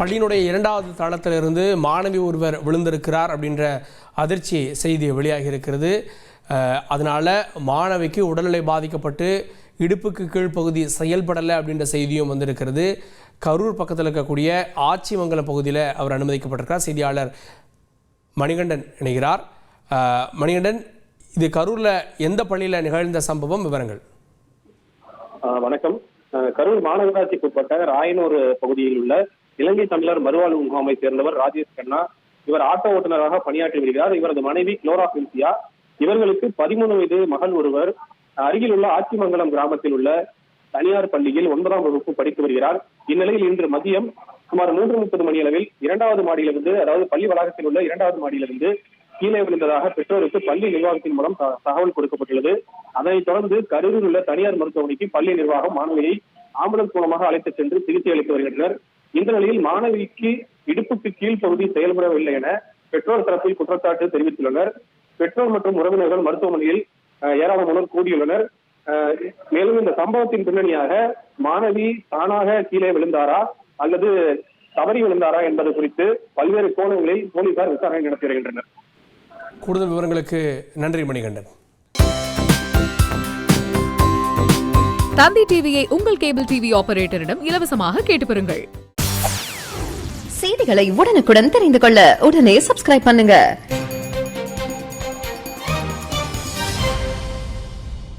பள்ளியினுடைய 2வது தளத்திலிருந்து மாணவி ஒருவர் விழுந்திருக்கிறார் அப்படின்ற அதிர்ச்சி செய்தி வெளியாகி இருக்கிறது. அதனால் மாணவிக்கு உடல்நிலை பாதிக்கப்பட்டு இடுப்புக்கு கீழ்ப்பகுதி செயல்படலை அப்படின்ற செய்தியும் வந்திருக்கிறது. கரூர் பக்கத்தில் இருக்கக்கூடிய ஆச்சிமங்கலம் பகுதியில் அவர் அனுமதிக்கப்பட்டிருக்கிறார். செய்தியாளர் மணிகண்டன் இணைகிறார். மணிகண்டன், இது கரூரில் எந்த பள்ளியில் நிகழ்ந்த சம்பவம், விவரங்கள்? வணக்கம். கரூர் மாநகராட்சிக்கு உட்பட்ட ராயனூர் பகுதியில் உள்ள இலங்கை தமிழர் மறுவாழ்வு முகாமை சேர்ந்தவர் ராஜேஷ் கண்ணா. இவர் ஆட்டோ ஓட்டுநராக பணியாற்றி வருகிறார். இவரது மனைவி குளோரா பின்சியா. இவர்களுக்கு 13 வயது மகள் ஒருவர் அருகில் உள்ள ஆச்சிமங்கலம் கிராமத்தில் உள்ள தனியார் பள்ளியில் 9ஆம் வகுப்பு படித்து வருகிறார். இந்நிலையில் இன்று மதியம் சுமார் 3:30 மணி அளவில் 2வது மாடியிலிருந்து, அதாவது பள்ளி வளாகத்தில் உள்ள 2வது மாடியிலிருந்து கீழே விழுந்ததாக பெற்றோருக்கு பள்ளி நிர்வாகத்தின் மூலம் தகவல் கொடுக்கப்பட்டுள்ளது. அதனைத் தொடர்ந்து கரூரில் உள்ள தனியார் மருத்துவமனைக்கு பள்ளி நிர்வாகம் மாணவியை ஆம்புலன்ஸ் மூலமாக அழைத்துச் சென்று சிகிச்சை அளித்து வருகின்றனர். இந்த நிலையில் மாணவிக்கு இடுப்புக்கு கீழ்ப்பகுதி செயல்படவில்லை என பெற்றோர் தரப்பில் குற்றச்சாட்டு தெரிவித்துள்ளனர். பெற்றோர் மற்றும் உறவினர்கள் மருத்துவமனையில் ஏராளமானோர் கூடியுள்ளனர். மேலும் இந்த சம்பவத்தின் பின்னணியாக மாணவி தானாக கீழே விழுந்தாரா அல்லது தவறி விழுந்தாரா என்பது குறித்து பல்வேறு கோணங்களில் போலீசார் விசாரணை நடத்தி வருகின்றனர். கூடுதல் விவரங்களுக்கு நன்றி மணிகண்டன். தந்தி டிவியை உங்கள் கேபிள் டிவி ஆபரேட்டரிடம் இலவசமாக கேட்டு பெறுங்கள். செய்திகளை உடனுக்குடன் தெரிந்து கொள்ள உடனே சப்ஸ்கிரைப் பண்ணுங்க.